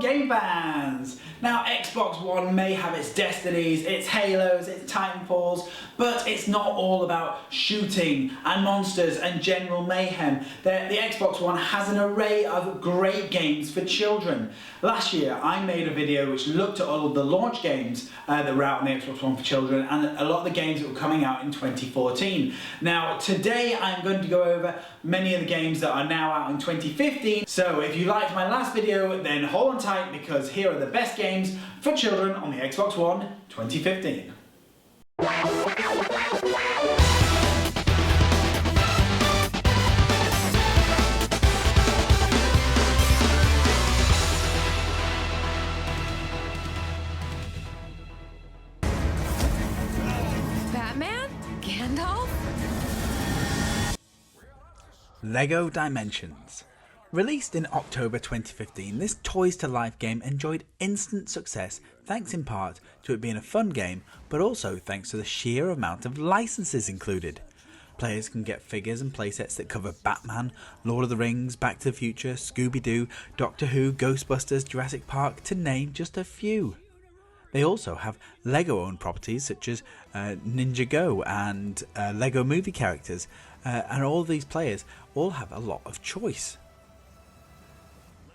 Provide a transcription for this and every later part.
game fans! Now Xbox One may have its Destinies, its Halos, its Titanfalls, but it's not all about shooting and monsters and general mayhem. The Xbox One has an array of great games for children. Last year I made a video which looked at all of the launch games that were out on the Xbox One for children and a lot of the games that were coming out in 2014. Now today I'm going to go over many of the games that are now out in 2015. So if you liked my last video, then hold on tight because here are the best games for children on the Xbox One 2015. Batman? Gandalf? LEGO Dimensions. Released in October 2015, this Toys to Life game enjoyed instant success thanks in part to it being a fun game, but also thanks to the sheer amount of licenses included. Players can get figures and playsets that cover Batman, Lord of the Rings, Back to the Future, Scooby-Doo, Doctor Who, Ghostbusters, Jurassic Park, to name just a few. They also have LEGO-owned properties such as Ninjago and LEGO movie characters, and all of these players all have a lot of choice.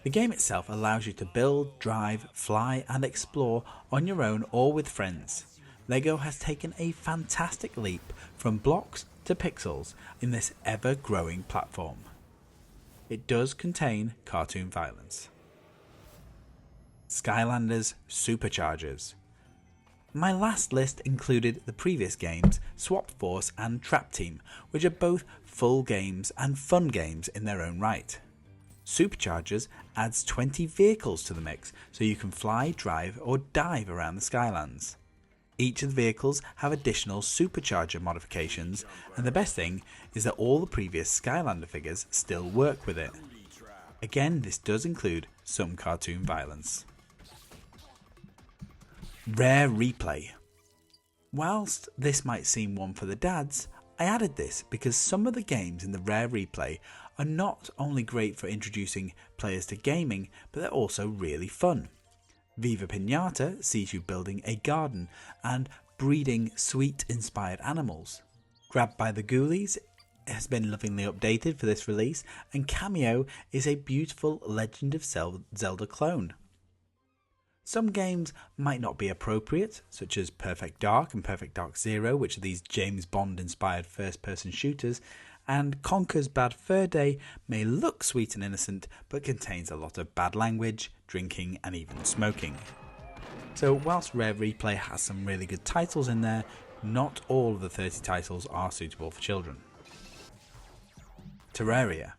The game itself allows you to build, drive, fly and explore on your own or with friends. LEGO has taken a fantastic leap from blocks to pixels in this ever-growing platform. It does contain cartoon violence. Skylanders SuperChargers. My last list included the previous games, Swap Force and Trap Team, which are both full games and fun games in their own right. SuperChargers adds 20 vehicles to the mix, so you can fly, drive or dive around the Skylands. Each of the vehicles have additional supercharger modifications, and the best thing is that all the previous Skylander figures still work with it. Again, this does include some cartoon violence. Rare Replay. Whilst this might seem one for the dads, I added this because some of the games in the Rare Replay are not only great for introducing players to gaming, but they're also really fun. Viva Pinata sees you building a garden and breeding sweet inspired animals. Grabbed by the Ghoulies has been lovingly updated for this release, and Cameo is a beautiful Legend of Zelda clone. Some games might not be appropriate, such as Perfect Dark and Perfect Dark Zero, which are these James Bond inspired first person shooters, and Conker's Bad Fur Day may look sweet and innocent, but contains a lot of bad language, drinking and even smoking. So whilst Rare Replay has some really good titles in there, not all of the 30 titles are suitable for children. Terraria.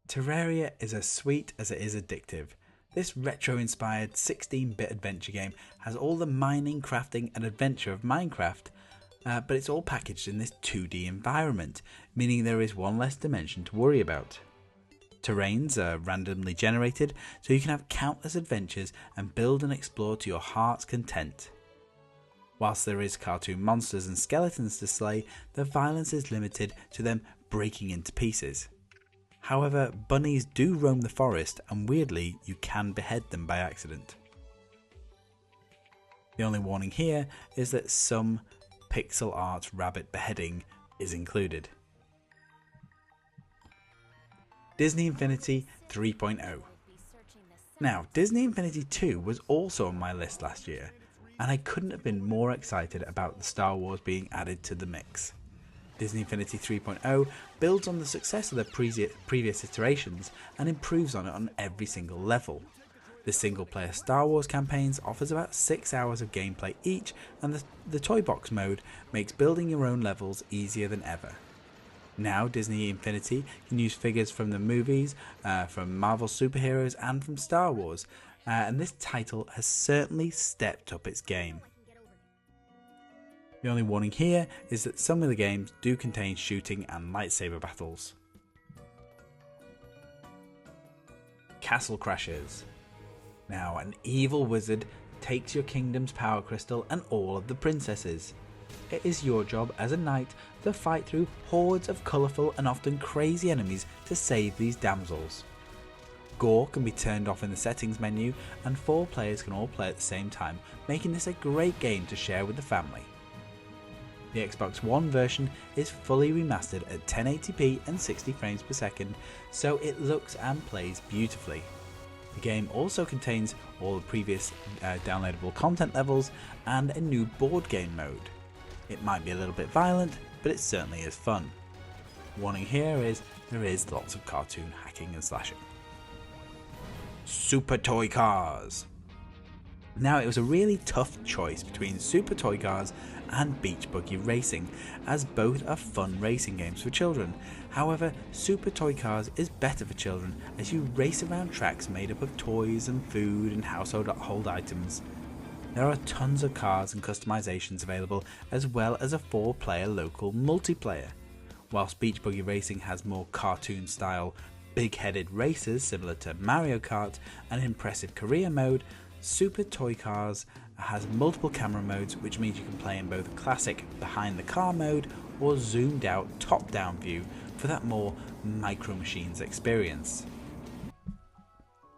Terraria is as sweet as it is addictive. This retro-inspired 16-bit adventure game has all the mining, crafting and adventure of Minecraft, but it's all packaged in this 2D environment, meaning there is one less dimension to worry about. Terrains are randomly generated, so you can have countless adventures and build and explore to your heart's content. Whilst there is cartoon monsters and skeletons to slay, the violence is limited to them breaking into pieces. However, bunnies do roam the forest, and weirdly you can behead them by accident. The only warning here is that some pixel art rabbit beheading is included. Disney Infinity 3.0. Now, Disney Infinity 2 was also on my list last year, and I couldn't have been more excited about the Star Wars being added to the mix. Disney Infinity 3.0 builds on the success of the previous iterations and improves on it on every single level. The single player Star Wars campaigns offers about 6 hours of gameplay each, and the toy box mode makes building your own levels easier than ever. Now Disney Infinity can use figures from the movies, from Marvel superheroes and from Star Wars, and this title has certainly stepped up its game. The only warning here is that some of the games do contain shooting and lightsaber battles. Castle Crashers. Now, an evil wizard takes your kingdom's power crystal and all of the princesses. It is your job as a knight to fight through hordes of colourful and often crazy enemies to save these damsels. Gore can be turned off in the settings menu, and 4 players can all play at the same time, making this a great game to share with the family. The Xbox One version is fully remastered at 1080p and 60 frames per second, so it looks and plays beautifully. The game also contains all the previous downloadable content levels and a new board game mode. It might be a little bit violent, but it certainly is fun. Warning here is there is lots of cartoon hacking and slashing. Super Toy Cars. Now, it was a really tough choice between Super Toy Cars and Beach Buggy Racing, as both are fun racing games for children. However, Super Toy Cars is better for children as you race around tracks made up of toys and food and household items. There are tons of cars and customizations available, as well as a 4-player local multiplayer. Whilst Beach Buggy Racing has more cartoon style big-headed racers similar to Mario Kart and impressive career mode, Super Toy Cars has multiple camera modes, which means you can play in both classic behind the car mode or zoomed out top-down view for that more Micro Machines experience.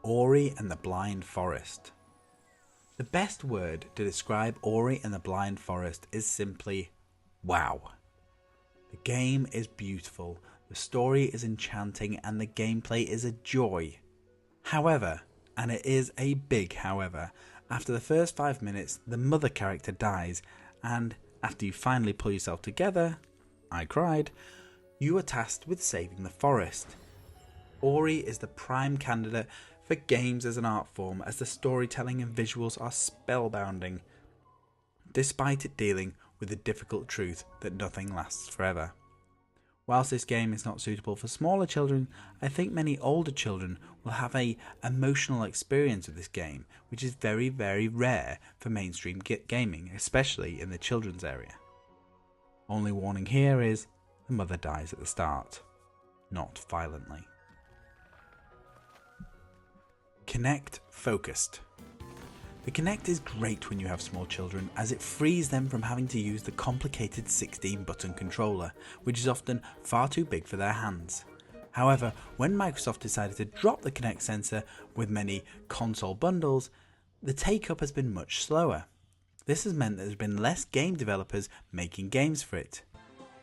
Ori and the Blind Forest. The best word to describe Ori and the Blind Forest is simply wow. The game is beautiful, the story is enchanting, and the gameplay is a joy. However, and it is a big however, after the first 5 minutes the mother character dies, and after you finally pull yourself together, I cried, you are tasked with saving the forest. Ori is the prime candidate for games as an art form, as the storytelling and visuals are spellbinding, despite it dealing with the difficult truth that nothing lasts forever. Whilst this game is not suitable for smaller children, I think many older children will have an emotional experience of this game, which is very, very rare for mainstream gaming, especially in the children's area. Only warning here is, the mother dies at the start, not violently. Kinect Focused. The Kinect is great when you have small children, as it frees them from having to use the complicated 16-button controller, which is often far too big for their hands. However, when Microsoft decided to drop the Kinect sensor with many console bundles, the take-up has been much slower. This has meant that there's been less game developers making games for it.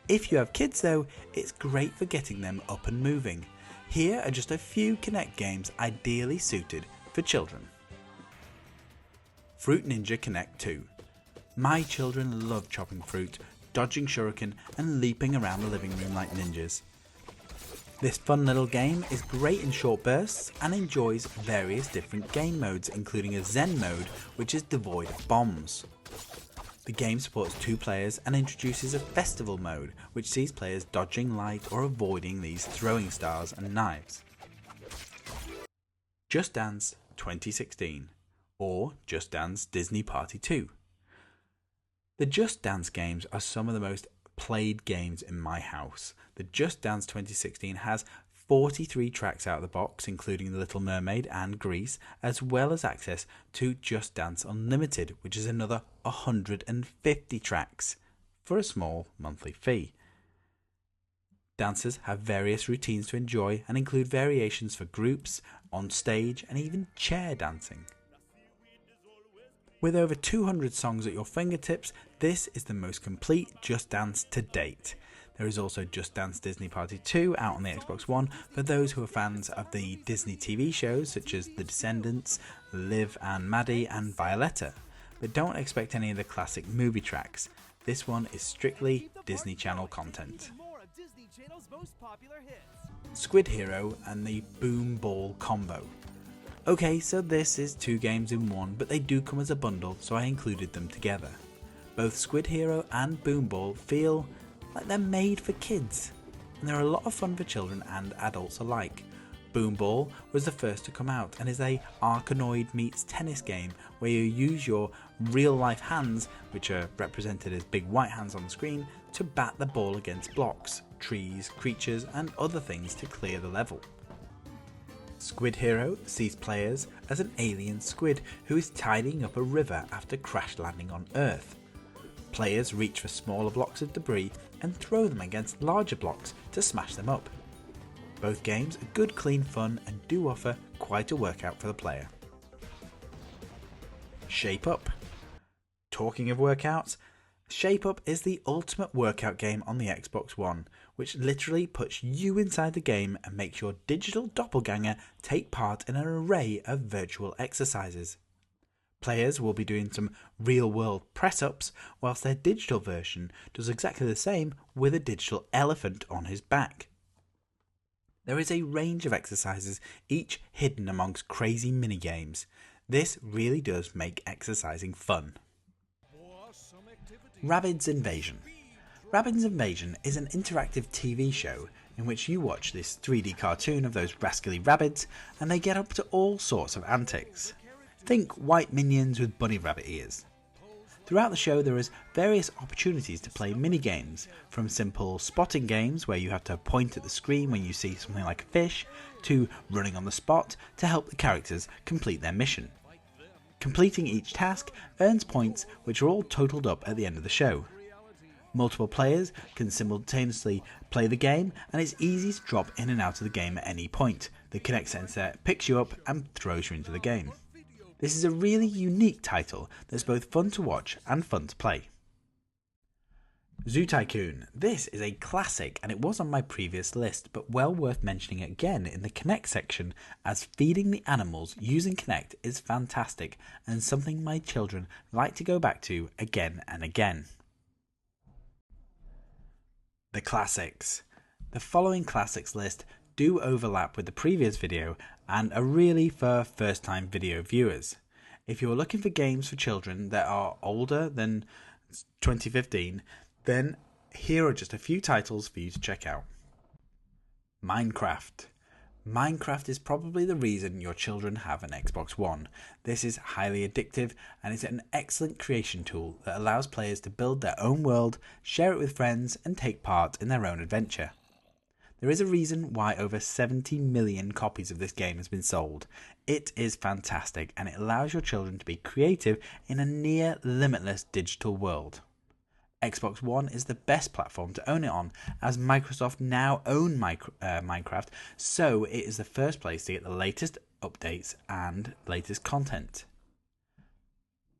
If you have kids though, it's great for getting them up and moving. Here are just a few Kinect games ideally suited for children. Fruit Ninja Kinect 2. My children love chopping fruit, dodging shuriken and leaping around the living room like ninjas. This fun little game is great in short bursts and enjoys various different game modes, including a Zen mode which is devoid of bombs. The game supports 2 players and introduces a festival mode which sees players dodging light or avoiding these throwing stars and knives. Just Dance 2016, or Just Dance Disney Party 2. The Just Dance games are some of the most played games in my house. The Just Dance 2016 has 43 tracks out of the box, including The Little Mermaid and Grease, as well as access to Just Dance Unlimited, which is another 150 tracks for a small monthly fee. Dancers have various routines to enjoy and include variations for groups, on stage, and even chair dancing. With over 200 songs at your fingertips, this is the most complete Just Dance to date. There is also Just Dance Disney Party 2 out on the Xbox One for those who are fans of the Disney TV shows such as The Descendants, Liv and Maddie and Violetta. But don't expect any of the classic movie tracks. This one is strictly Disney Channel content. Squid Hero and the Boom Ball combo. Okay, so this is 2 games in one, but they do come as a bundle, so I included them together. Both Squid Hero and Boom Ball feel like they're made for kids, and they're a lot of fun for children and adults alike. Boom Ball was the first to come out and is a Arkanoid meets tennis game where you use your real life hands, which are represented as big white hands on the screen, to bat the ball against blocks, trees, creatures and other things to clear the level. Squid Hero sees players as an alien squid who is tidying up a river after crash landing on Earth. Players reach for smaller blocks of debris and throw them against larger blocks to smash them up. Both games are good clean fun and do offer quite a workout for the player. Shape Up. Talking of workouts, Shape Up is the ultimate workout game on the Xbox One, which literally puts you inside the game and makes your digital doppelganger take part in an array of virtual exercises. Players will be doing some real-world press-ups, whilst their digital version does exactly the same with a digital elephant on his back. There is a range of exercises, each hidden amongst crazy minigames. This really does make exercising fun. Rabbis Invasion. Rabbis Invasion is an interactive TV show in which you watch this 3D cartoon of those rascally rabbits and they get up to all sorts of antics. Think white minions with bunny rabbit ears. Throughout the show there is various opportunities to play mini-games, from simple spotting games where you have to point at the screen when you see something like a fish, to running on the spot to help the characters complete their mission. Completing each task earns points which are all totaled up at the end of the show. Multiple players can simultaneously play the game and it's easy to drop in and out of the game at any point. The Kinect sensor picks you up and throws you into the game. This is a really unique title that's both fun to watch and fun to play. Zoo Tycoon. This is a classic and it was on my previous list, but well worth mentioning again in the Kinect section, as feeding the animals using Kinect is fantastic and something my children like to go back to again and again. The classics. The following classics list do overlap with the previous video and are really for first time video viewers. If you're looking for games for children that are older than 2015, then here are just a few titles for you to check out. Minecraft. Minecraft is probably the reason your children have an Xbox One. This is highly addictive and is an excellent creation tool that allows players to build their own world, share it with friends and take part in their own adventure. There is a reason why over 70 million copies of this game has been sold. It is fantastic and it allows your children to be creative in a near limitless digital world. Xbox One is the best platform to own it on, as Microsoft now own Minecraft, so it is the first place to get the latest updates and latest content.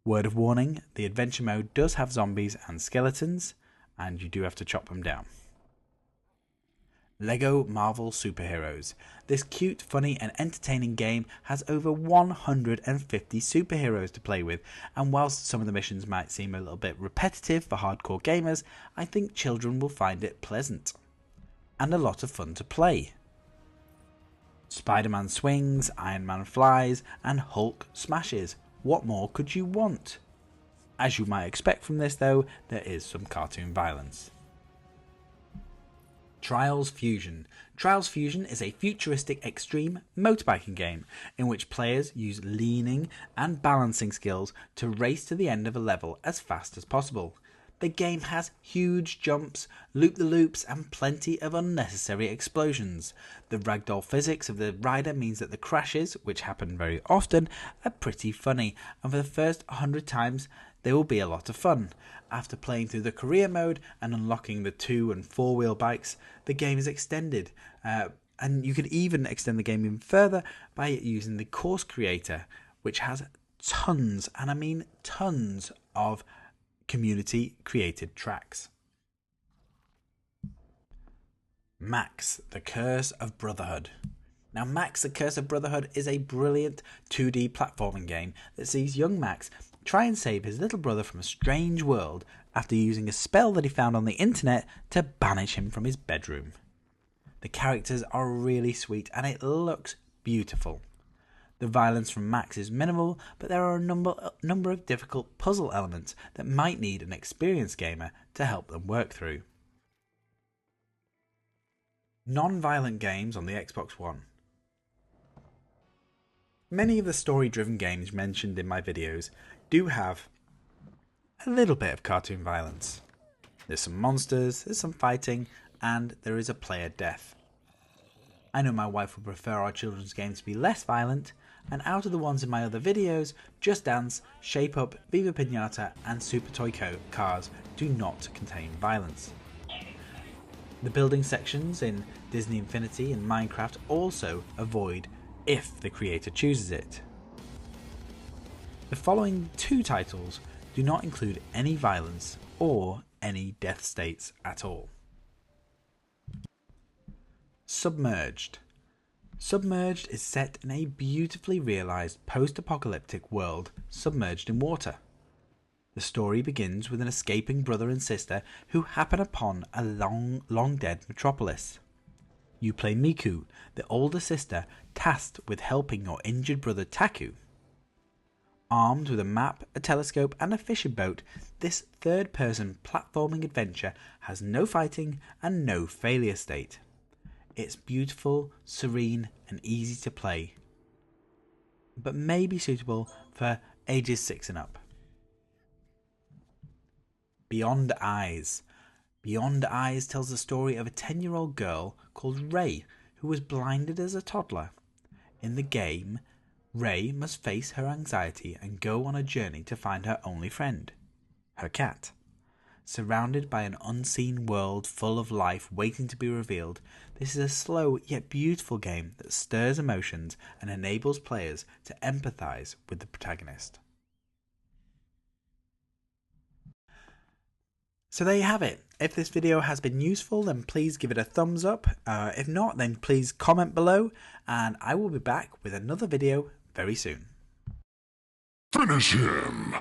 Word of warning, the adventure mode does have zombies and skeletons, and you do have to chop them down. Lego Marvel Superheroes. This cute, funny and entertaining game has over 150 superheroes to play with, and whilst some of the missions might seem a little bit repetitive for hardcore gamers, I think children will find it pleasant and a lot of fun to play. Spider-Man swings, Iron Man flies and Hulk smashes. What more could you want? As you might expect from this though, there is some cartoon violence. Trials Fusion. Trials Fusion is a futuristic extreme motorbiking game in which players use leaning and balancing skills to race to the end of a level as fast as possible. The game has huge jumps, loop-the-loops and plenty of unnecessary explosions. The ragdoll physics of the rider means that the crashes, which happen very often, are pretty funny, and for the first 100 times they will be a lot of fun. After playing through the career mode and unlocking the 2- and 4-wheel bikes, the game is extended. And you can even extend the game even further by using the course creator, which has tons, and I mean tons, of community created tracks. Max, the Curse of Brotherhood. Now Max, the Curse of Brotherhood is a brilliant 2D platforming game that sees young Max try and save his little brother from a strange world after using a spell that he found on the internet to banish him from his bedroom. The characters are really sweet and it looks beautiful. The violence from Max is minimal, but there are a number of difficult puzzle elements that might need an experienced gamer to help them work through. Non-violent games on the Xbox One. Many of the story-driven games mentioned in my videos do have a little bit of cartoon violence. There's some monsters, there's some fighting, and there is a player death. I know my wife would prefer our children's games to be less violent, and out of the ones in my other videos, Just Dance, Shape Up, Viva Pinata and Super Toy Cars do not contain violence. The building sections in Disney Infinity and Minecraft also avoid if the creator chooses it. The following 2 titles do not include any violence or any death states at all. Submerged. Submerged is set in a beautifully realised post-apocalyptic world submerged in water. The story begins with an escaping brother and sister who happen upon a long dead metropolis. You play Miku, the older sister tasked with helping your injured brother Taku. Armed with a map, a telescope and a fishing boat, this third-person platforming adventure has no fighting and no failure state. It's beautiful, serene and easy to play, but may be suitable for ages 6 and up. Beyond Eyes. Beyond Eyes tells the story of a 10-year-old girl called Ray who was blinded as a toddler. In the game, Ray must face her anxiety and go on a journey to find her only friend, her cat. Surrounded by an unseen world full of life waiting to be revealed, this is a slow yet beautiful game that stirs emotions and enables players to empathise with the protagonist. So there you have it. If this video has been useful, then please give it a thumbs up. If not, then please comment below, and I will be back with another video very soon. Finish him!